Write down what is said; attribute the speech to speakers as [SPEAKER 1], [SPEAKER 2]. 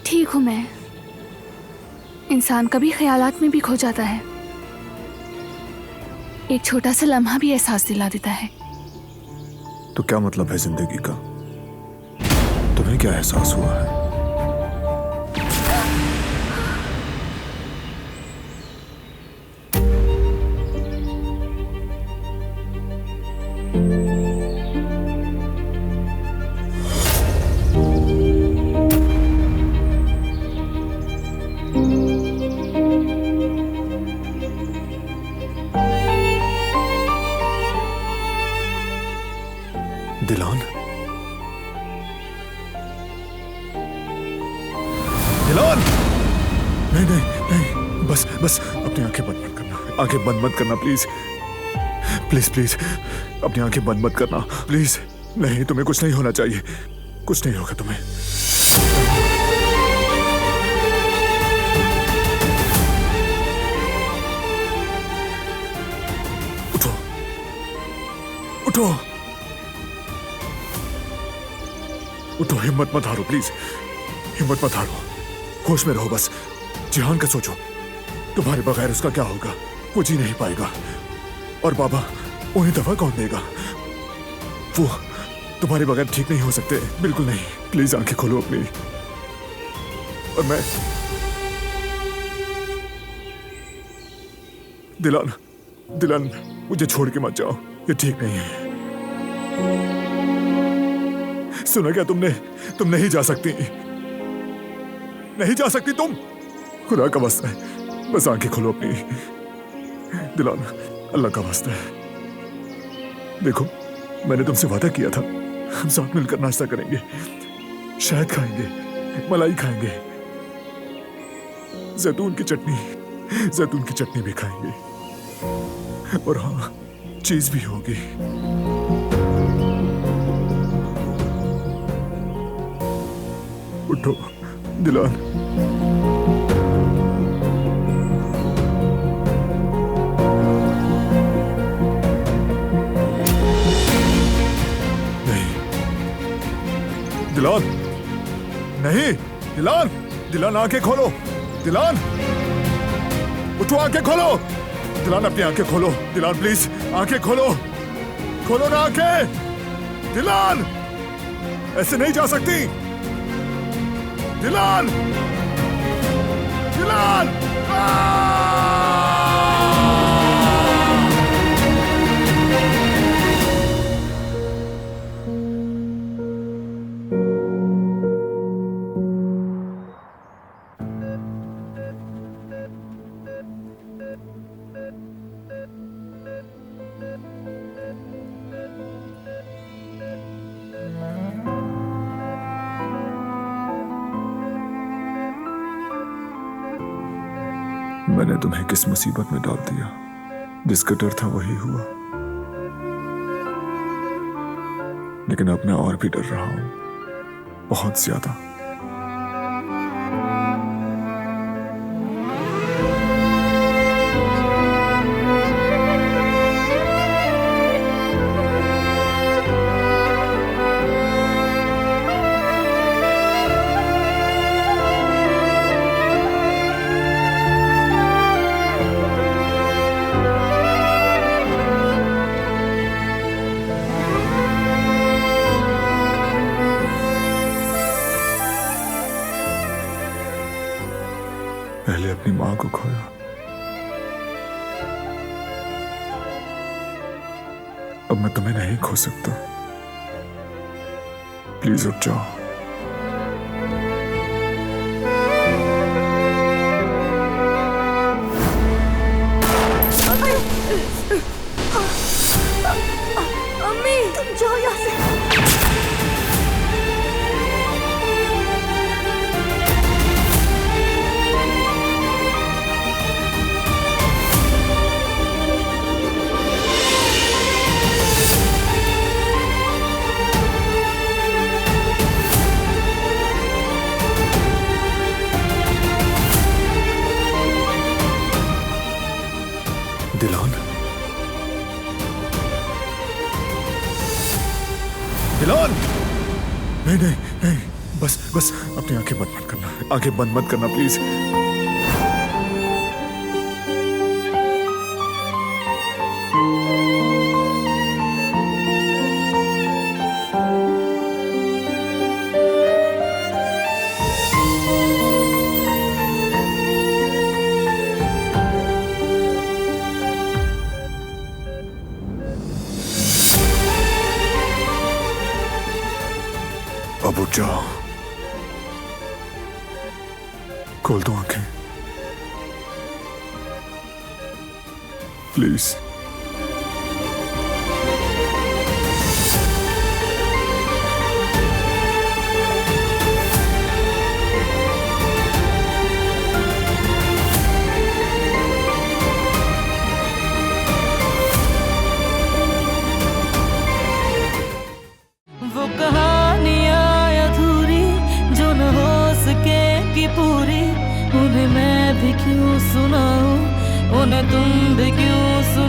[SPEAKER 1] ठीक हूँ मैं। इंसान कभी ख्यालात में भी खो जाता है। एक छोटा सा लम्हा भी एहसास दिला देता है।
[SPEAKER 2] तो क्या मतलब है जिंदगी का? तुम्हें क्या एहसास हुआ है? दिलान, दिलान, नहीं नहीं नहीं, बस बस अपनी आंखें बंद मत करना, आंखें बंद मत करना प्लीज प्लीज प्लीज, अपनी आंखें बंद मत करना प्लीज। नहीं, तुम्हें कुछ नहीं होना चाहिए, कुछ नहीं होगा तुम्हें। उठो उठो उठो, हिम्मत मत हारो प्लीज, हिम्मत मत हारो, होश में रहो बस। जिहान का सोचो, तुम्हारे बगैर उसका क्या होगा? वो जी नहीं पाएगा। और बाबा, उन्हें दवा कौन देगा? वो तुम्हारे बगैर ठीक नहीं हो सकते, बिल्कुल नहीं। प्लीज आंखें खोलो अपनी। और मैं दिलान, दिलान, मुझे छोड़ के मत जाओ, ये ठीक नहीं है। सुना क्या तुमने? तुम नहीं जा सकती, नहीं जा सकती तुम। खुदा का वास्ता है, बस आंखें खोलो अपनी। दिलान, अल्लाह का वास्ता है। देखो, मैंने तुमसे वादा किया था, हम साथ मिलकर नाश्ता करेंगे, शहद खाएंगे, मलाई खाएंगे, जैतून की चटनी भी खाएंगे, और हाँ, चीज भी होगी। उठो दिलान। नहीं दिलान, नहीं दिलान, दिलान आंखें खोलो, दिलान उठो, आंखें खोलो, दिलान अपनी आंखें खोलो, दिलान प्लीज आंखें खोलो, खोलो ना आंखें, दिलान ऐसे नहीं जा सकती, दिलान, दिलान। मैंने तुम्हें किस मुसीबत में डाल दिया? जिसका डर था वही हुआ, लेकिन अब मैं और भी डर रहा हूं, बहुत ज्यादा। पहले अपनी मां को खोया, अब मैं तुम्हें नहीं खो सकता। प्लीज उठ जाओ।
[SPEAKER 1] अम्मी, तुम जाओ यहाँ से।
[SPEAKER 2] दिलान, दिलान, नहीं नहीं नहीं, बस बस अपनी आंखें बंद मत करना, आंखें बंद मत करना प्लीज। अब उठ जाओ, खोल दो आंखें प्लीज।
[SPEAKER 3] वो कहानियाँ अधूरी जो न हो सके कि पूरी, उन्हें मैं भी क्यों सुनाऊं, उन्हें तुम भी क्यों सुनाओ।